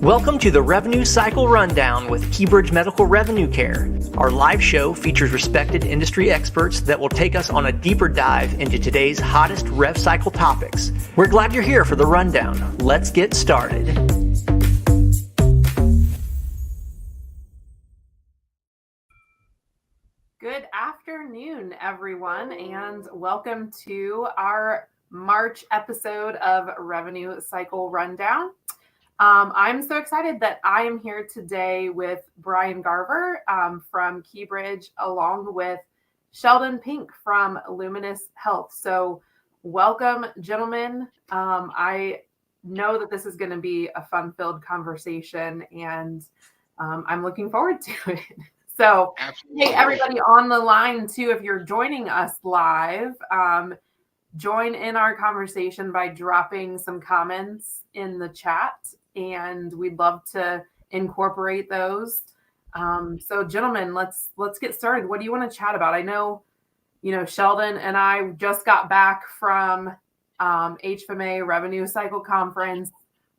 Welcome to the Revenue Cycle Rundown with Keybridge Medical Revenue Care. Our live show features respected industry experts that will take us on a deeper dive into today's hottest rev cycle topics. We're glad you're here for the rundown. Let's get started. Good afternoon, everyone, and welcome to our March episode of Revenue Cycle Rundown. I'm so excited that I am here today with Brian Garver from Keybridge, along with Sheldon Pink from Luminous Health. So welcome, gentlemen. I know that this is going to be a fun-filled conversation, and I'm looking forward to it. So, absolutely. Hey, everybody on the line, too, if you're joining us live, join in our conversation by dropping some comments in the chat, and we'd love to incorporate those. So, gentlemen, let's get started. What do you want to chat about? I know, Sheldon and I just got back from HFMA Revenue Cycle Conference.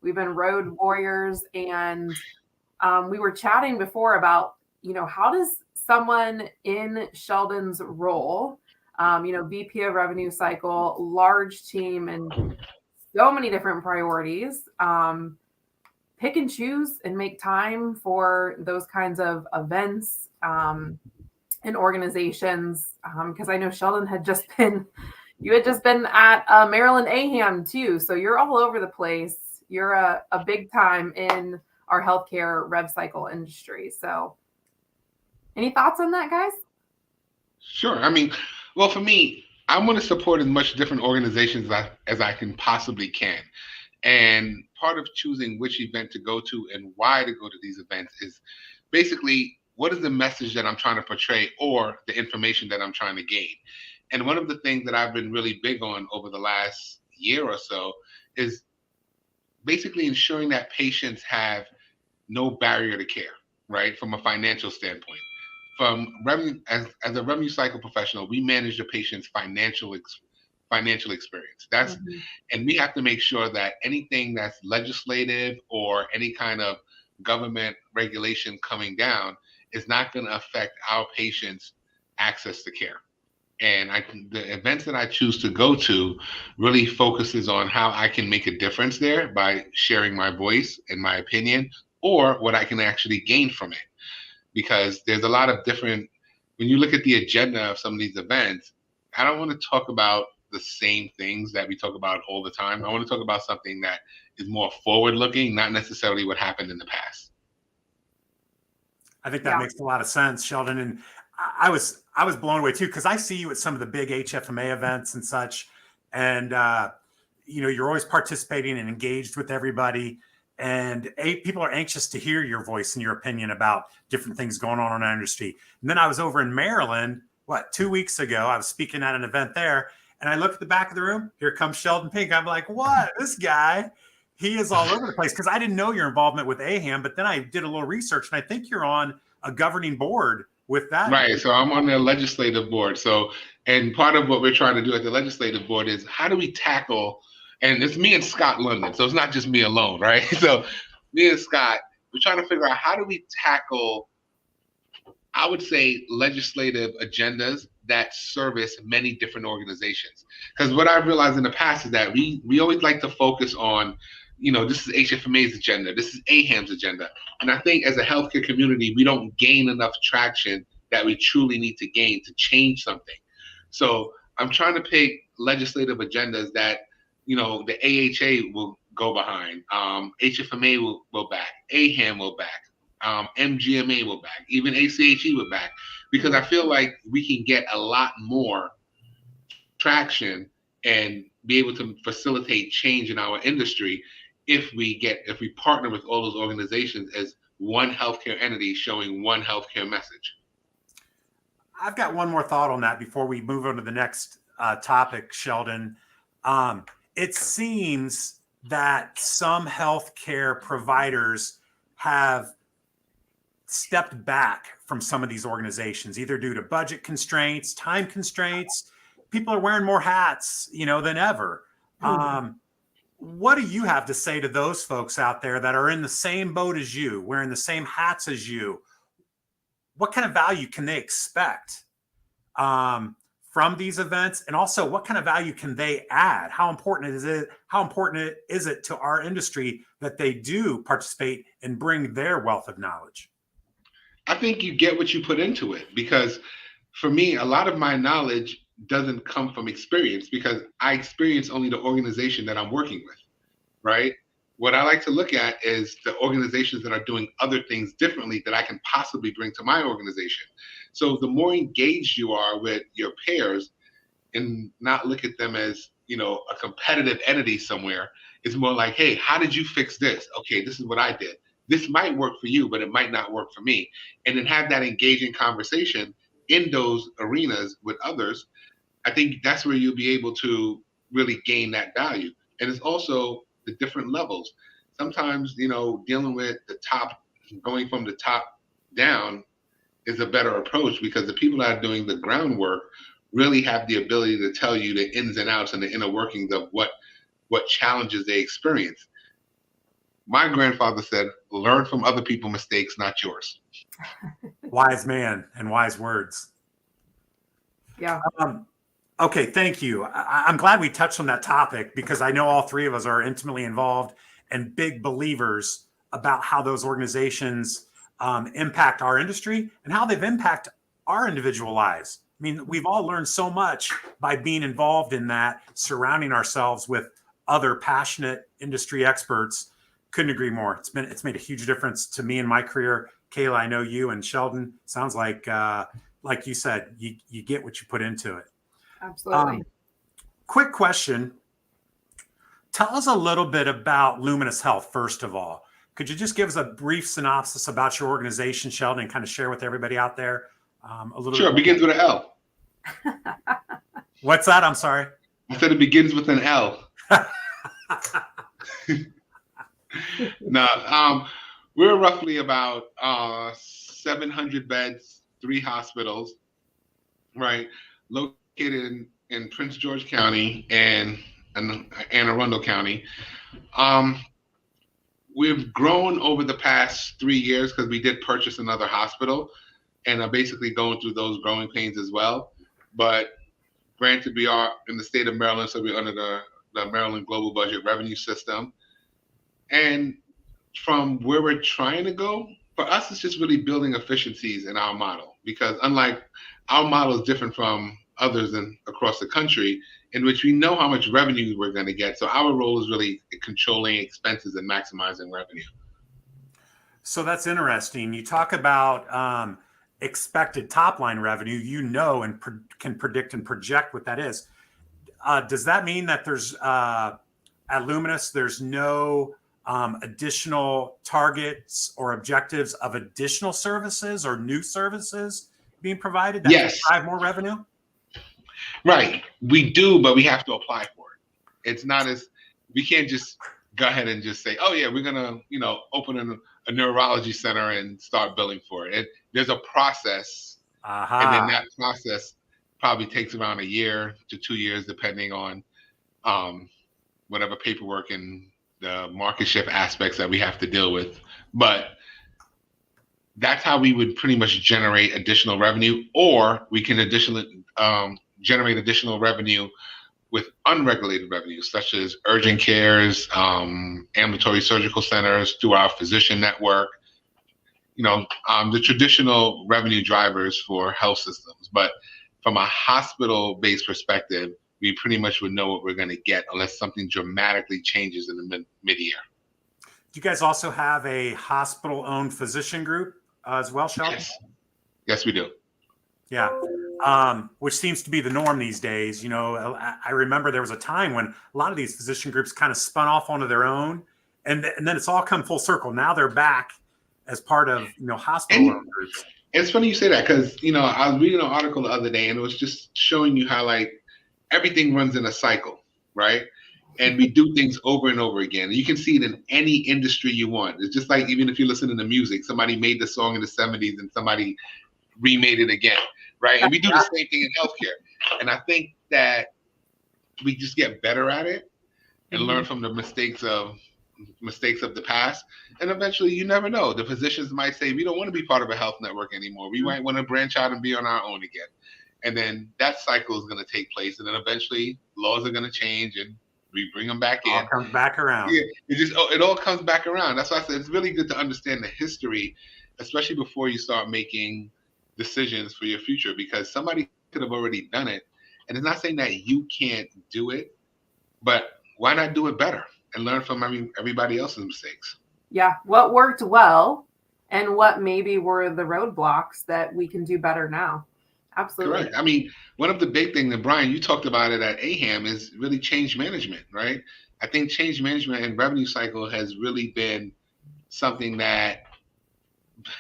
We've been road warriors, and we were chatting before about, how does someone in Sheldon's role, VP of Revenue Cycle, large team, and so many different priorities, pick and choose and make time for those kinds of events and organizations? Because I know Sheldon had just been at Maryland AHAM too, so you're all over the place. You're a big time in our healthcare rev cycle industry. So, any thoughts on that, guys? Sure. Well, for me, I want to support as much different organizations as I can possibly can. And part of choosing which event to go to and why to go to these events is basically, what is the message that I'm trying to portray or the information that I'm trying to gain? And one of the things that I've been really big on over the last year or so is basically ensuring that patients have no barrier to care, right? From a financial standpoint. From revenue, as a revenue cycle professional, we manage the patient's financial experience. And we have to make sure that anything that's legislative or any kind of government regulation coming down is not going to affect our patients' access to care. And the events that I choose to go to really focuses on how I can make a difference there by sharing my voice and my opinion, or what I can actually gain from it. Because there's a lot of different, when you look at the agenda of some of these events, I don't want to talk about the same things that we talk about all the time. I want to talk about something that is more forward-looking, not necessarily what happened in the past. I think that makes a lot of sense, Sheldon. And I was blown away too, because I see you at some of the big HFMA events and such, and you're always participating and engaged with everybody. And people are anxious to hear your voice and your opinion about different things going on in our industry. And then I was over in Maryland, 2 weeks ago, I was speaking at an event there, and I look at the back of the room. Here comes Sheldon Pink. I'm like, what? This guy, he is all over the place, because I didn't know your involvement with AHAM, but then I did a little research, and I think you're on a governing board with that. Right. So I'm on the legislative board. So, and part of what we're trying to do at the legislative board is, how do we tackle, and it's me and Scott London, so it's not just me alone, right? So me and Scott, we're trying to figure out, how do we tackle, I would say, legislative agendas that service many different organizations. Because what I've realized in the past is that we always like to focus on, this is HFMA's agenda, this is AHAM's agenda. And I think as a healthcare community, we don't gain enough traction that we truly need to gain to change something. So I'm trying to pick legislative agendas that, the AHA will go behind, HFMA will back, AHAM will back, MGMA will back, even ACHE will back, because I feel like we can get a lot more traction and be able to facilitate change in our industry if we partner with all those organizations as one healthcare entity showing one healthcare message. I've got one more thought on that before we move on to the next topic, Sheldon. It seems that some healthcare providers have stepped back from some of these organizations, either due to budget constraints, time constraints. People are wearing more hats, than ever. what do you have to say to those folks out there that are in the same boat as you, wearing the same hats as you? What kind of value can they expect from these events? And also, what kind of value can they add? How important is it? How important is it to our industry that they do participate and bring their wealth of knowledge? I think you get what you put into it, because for me, a lot of my knowledge doesn't come from experience, because I experience only the organization that I'm working with, right? What I like to look at is the organizations that are doing other things differently that I can possibly bring to my organization. So the more engaged you are with your peers and not look at them as, a competitive entity somewhere, it's more like, hey, how did you fix this? Okay, this is what I did. This might work for you, but it might not work for me. And then have that engaging conversation in those arenas with others. I think that's where you'll be able to really gain that value. And it's also the different levels. Sometimes, dealing with the top, going from the top down is a better approach, because the people that are doing the groundwork really have the ability to tell you the ins and outs and the inner workings of what challenges they experience. My grandfather said, learn from other people's mistakes, not yours. Wise man and wise words. Yeah. Okay, thank you. I'm glad we touched on that topic, because I know all three of us are intimately involved and big believers about how those organizations impact our industry and how they've impacted our individual lives. I mean, we've all learned so much by being involved in that, surrounding ourselves with other passionate industry experts. Couldn't agree more. It's made a huge difference to me in my career. Kayla, I know you, and Sheldon, sounds like you said, you get what you put into it. Absolutely. Quick question. Tell us a little bit about Luminous Health, first of all. Could you just give us a brief synopsis about your organization, Sheldon, and kind of share with everybody out there a little bit? Sure, it begins with an L. What's that? I'm sorry. I said it begins with an L. No, we're roughly about 700 beds, 3 hospitals, right? Located in Prince George County and Anne Arundel County. We've grown over the past 3 years because we did purchase another hospital, and are basically going through those growing pains as well. But granted, we are in the state of Maryland, so we're under the Maryland Global Budget Revenue System. And from where we're trying to go, for us, it's just really building efficiencies in our model, because unlike our model is different from others across the country, in which we know how much revenue we're going to get. So our role is really controlling expenses and maximizing revenue. So that's interesting. You talk about expected top line revenue, and can predict and project what that is. Does that mean that there's at Luminous, there's no additional targets or objectives of additional services or new services being provided that Yes. drive more revenue? Right. We do, but we have to apply for it. It's not we can't just go ahead and just say, oh yeah, we're going to, open a neurology center and start billing for it. There's a process. And then that process probably takes around 1 year to 2 years, depending on whatever paperwork and the market shift aspects that we have to deal with. But that's how we would pretty much generate additional revenue, or we can additionally generate additional revenue with unregulated revenue, such as urgent cares, ambulatory surgical centers, through our physician network, the traditional revenue drivers for health systems. But from a hospital-based perspective, we pretty much would know what we're going to get unless something dramatically changes in the mid-year. Do you guys also have a hospital-owned physician group as well, Sheldon? Yes, we do. Yeah. Which seems to be the norm these days. I remember there was a time when a lot of these physician groups kind of spun off onto their own, and then it's all come full circle. Now they're back as part of, hospital groups. It's funny you say that, because, I was reading an article the other day, and it was just showing you how, everything runs in a cycle, right? And we do things over and over again. And you can see it in any industry you want. It's just like, even if you listen to music, somebody made the song in the 70s and somebody remade it again, right? And we do the same thing in healthcare. And I think that we just get better at it. and learn from the mistakes of the past. And eventually, you never know. The physicians might say, we don't want to be part of a health network anymore. We might want to branch out and be on our own again. And then that cycle is going to take place. And then eventually laws are going to change and we bring them back in. All comes back around. Yeah, it all comes back around. That's why I said it's really good to understand the history, especially before you start making decisions for your future, because somebody could have already done it. And it's not saying that you can't do it, but why not do it better and learn from everybody else's mistakes? Yeah. What worked well and what maybe were the roadblocks that we can do better now. Absolutely. Correct. I mean, one of the big things that, Brian, you talked about it at AHAM is really change management, right? I think change management and revenue cycle has really been something that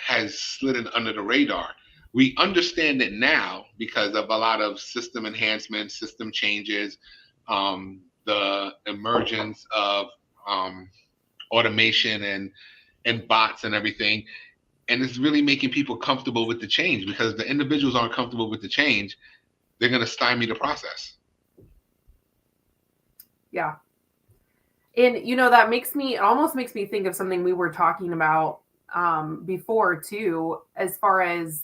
has slid under the radar. We understand it now because of a lot of system enhancements, system changes, the emergence of automation and bots and everything. And it's really making people comfortable with the change, because if the individuals aren't comfortable with the change, they're going to stymie the process. Yeah. And, that almost makes me think of something we were talking about before too, as far as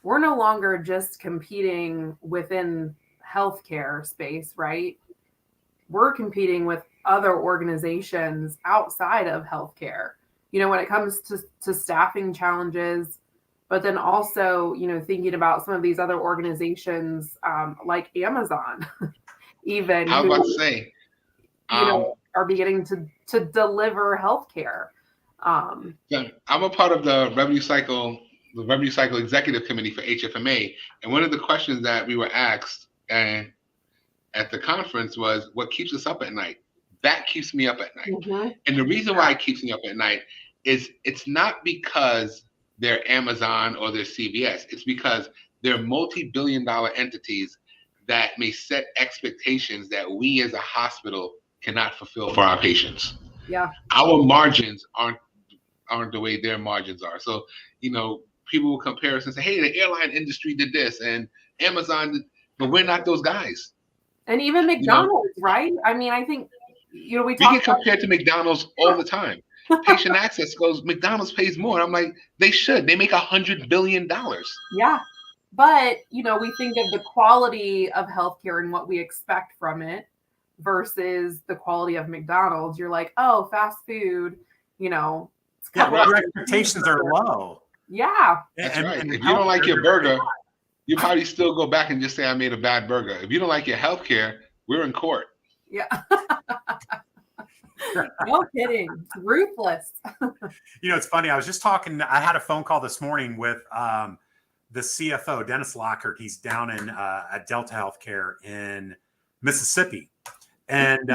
we're no longer just competing within healthcare space, right? We're competing with other organizations outside of healthcare, when it comes to staffing challenges, but then also, thinking about some of these other organizations like Amazon, even I was about to say, are beginning to deliver healthcare. I'm a part of the revenue cycle executive committee for HFMA, and one of the questions that we were asked at the conference was, what keeps us up at night? That keeps me up at night. Mm-hmm. And the reason why it keeps me up at night is it's not because they're Amazon or they're CVS. It's because they're multi-billion-dollar entities that may set expectations that we as a hospital cannot fulfill for our patients. Yeah. Our margins aren't the way their margins are. So, people will compare us and say, hey, the airline industry did this and Amazon did, but we're not those guys. And even McDonald's, right? I mean, I think, we get compared to McDonald's all the time. Patient access goes, McDonald's pays more. I'm like, they should. They make $100 billion. Yeah. But, we think of the quality of healthcare and what we expect from it versus the quality of McDonald's. You're like, oh, fast food, your expectations are low. Yeah. That's right. If you don't like your burger, you probably still go back and just say, I made a bad burger. If you don't like your healthcare, we're in court. Yeah. No kidding. It's ruthless. It's funny. I was just talking. I had a phone call this morning with the CFO, Dennis Lockhart. He's down in at Delta Healthcare in Mississippi. And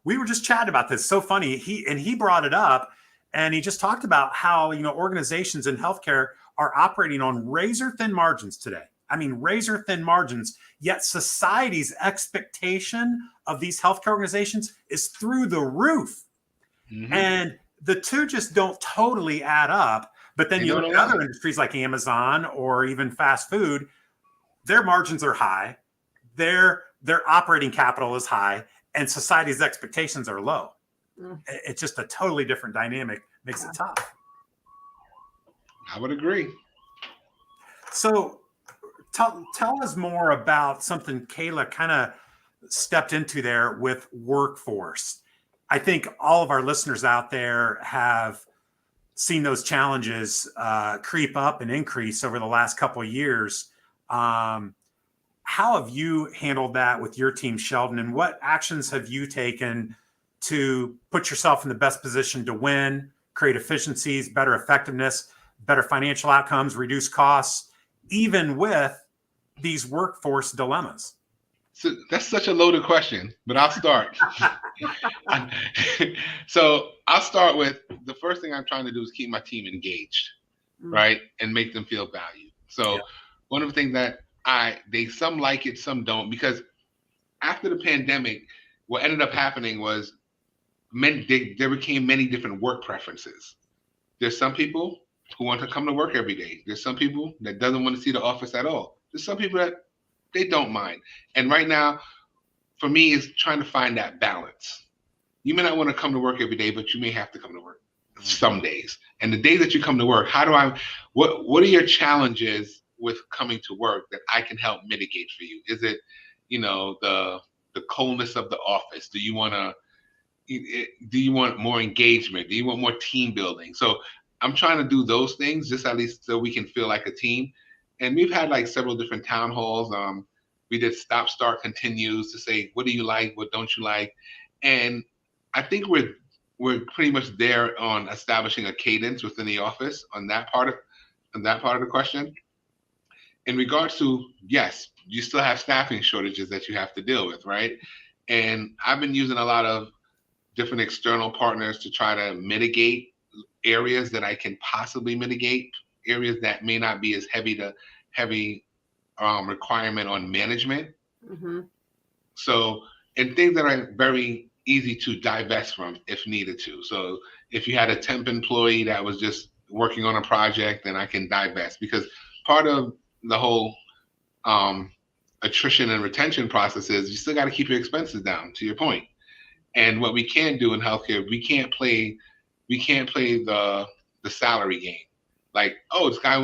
we were just chatting about this. So funny. He brought it up, and he just talked about how, organizations in healthcare are operating on razor thin margins today. I mean, razor thin margins, yet society's expectation of these healthcare organizations is through the roof. Mm-hmm. And the two just don't totally add up. But then you look at other industries like Amazon or even fast food, their margins are high, their operating capital is high, and society's expectations are low. Mm. It's just a totally different dynamic, makes it tough. I would agree. So tell us more about something Kayla kind of stepped into there with workforce. I think all of our listeners out there have seen those challenges creep up and increase over the last couple of years. How have you handled that with your team, Sheldon? And what actions have you taken to put yourself in the best position to win, create efficiencies, better effectiveness, better financial outcomes, reduce costs, even with these workforce dilemmas? So that's such a loaded question, but I'll start. So I'll start with the first thing I'm trying to do is keep my team engaged, right? And make them feel valued. So one of the things that some like it, some don't, because after the pandemic, what ended up happening was there became many different work preferences. There's some people who want to come to work every day. There's some people that doesn't want to see the office at all. There's some people that they don't mind. And right now, for me, is trying to find that balance. you may not want to come to work every day, but you may have to come to work some days. And the days that you come to work, what are your challenges with coming to work that I can help mitigate for you? Is it, the coldness of the office? Do you want more engagement? Do you want more team building? So I'm trying to do those things just at least so we can feel like a team. And we've had like several different town halls. We did stop, start, continues to say, what do you like? What don't you like? And I think we're pretty much there on establishing a cadence within the office on that part of the question. In regards to, yes, you still have staffing shortages that you have to deal with, right? And I've been using a lot of different external partners to try to mitigate areas that I can possibly mitigate, areas that may not be as heavy requirement on management. Mm-hmm. So, and things that are very easy to divest from if needed to. So if you had a temp employee that was just working on a project, then I can divest, because part of the whole attrition and retention process is you still got to keep your expenses down, to your point. And what we can do in healthcare, we can't play the salary game. Like, oh, this guy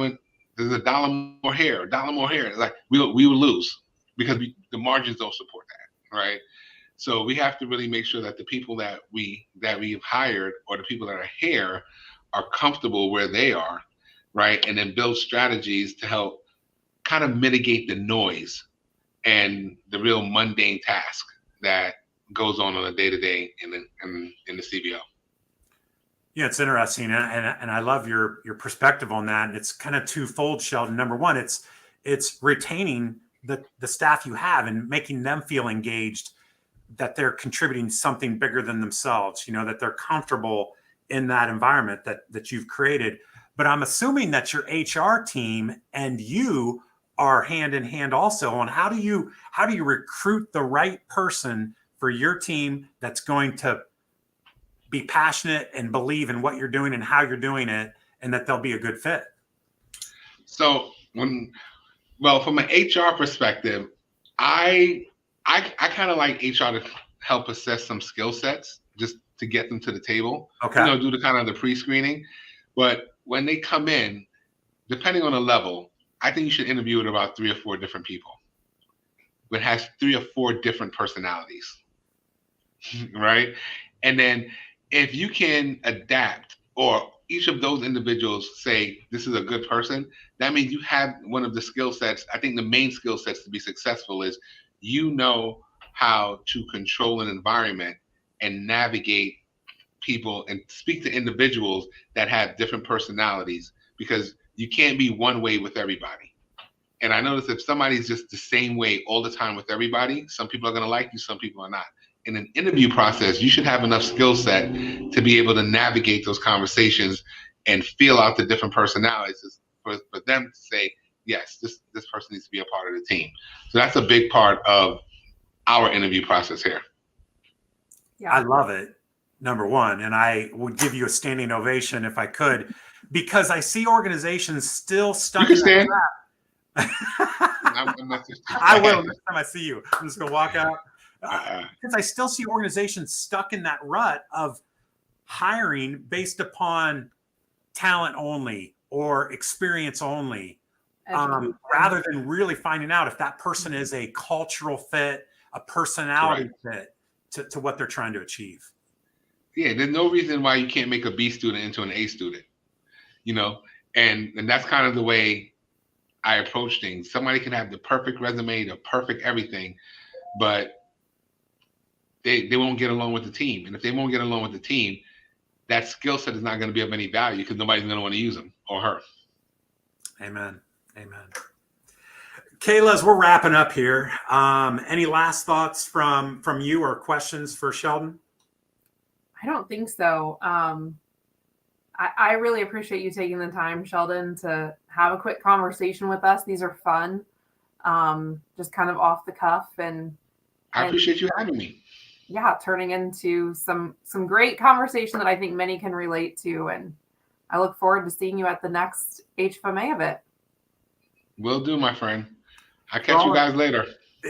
there's $1 more here, $1 more here. Like we will lose because the margins don't support that, right? So we have to really make sure that the people that we've hired, or the people that are here, are comfortable where they are, right? And then build strategies to help kind of mitigate the noise and the real mundane task that goes on a day-to-day in the CBO. Yeah, it's interesting, and I love your perspective on that. And it's kind of twofold, Sheldon. Number one, it's retaining the staff you have and making them feel engaged, that they're contributing something bigger than themselves. That they're comfortable in that environment that you've created. But I'm assuming that your HR team and you are hand in hand also on how do you recruit the right person for your team that's going to be passionate and believe in what you're doing and how you're doing it, and that they'll be a good fit. So from an HR perspective, I kind of like HR to help assess some skill sets just to get them to the table. Okay. Do the kind of the pre-screening. But when they come in, depending on the level, I think you should interview with about 3 or 4 different people. It has 3 or 4 different personalities, right? And then if you can adapt, or each of those individuals say, this is a good person, that means you have one of the skill sets. I think the main skill sets to be successful is how to control an environment and navigate people and speak to individuals that have different personalities, because you can't be one way with everybody. And I notice if somebody's just the same way all the time with everybody, some people are going to like you, some people are not. In an interview process, you should have enough skill set to be able to navigate those conversations and feel out the different personalities for them to say, yes, this person needs to be a part of the team. So that's a big part of our interview process here. Yeah. I love it, number one. And I would give you a standing ovation if I could, because I see organizations still stuck in that trap. I will next time I see you. I'm just going to walk out. Because I still see organizations stuck in that rut of hiring based upon talent only or experience only, rather than really finding out if that person is a cultural fit, a personality fit to what they're trying to achieve. Yeah, there's no reason why you can't make a B student into an A student, and that's kind of the way I approach things. Somebody can have the perfect resume, the perfect everything, but they won't get along with the team. And if they won't get along with the team, that skill set is not going to be of any value because nobody's going to want to use him or her. Amen. Kayla, as we're wrapping up here, any last thoughts from you or questions for Sheldon? I don't think so. I really appreciate you taking the time, Sheldon, to have a quick conversation with us. These are fun, just kind of off the cuff. And I appreciate you having me. Yeah, turning into some great conversation that I think many can relate to. And I look forward to seeing you at the next HFMA event. Will do, my friend. I'll catch you guys later.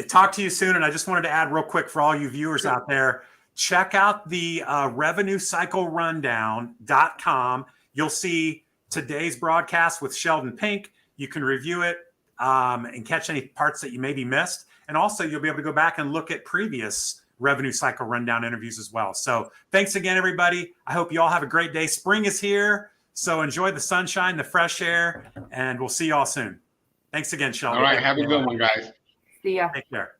Talk to you soon. And I just wanted to add real quick for all you viewers out there, check out the revenuecyclerundown.com. You'll see today's broadcast with Sheldon Pink. You can review it and catch any parts that you maybe missed. And also you'll be able to go back and look at previous revenue cycle rundown interviews as well. So thanks again, everybody. I hope you all have a great day. Spring is here. So enjoy the sunshine, the fresh air, and we'll see you all soon. Thanks again, Sheldon. All right. Have a good one, guys. See ya. Take care.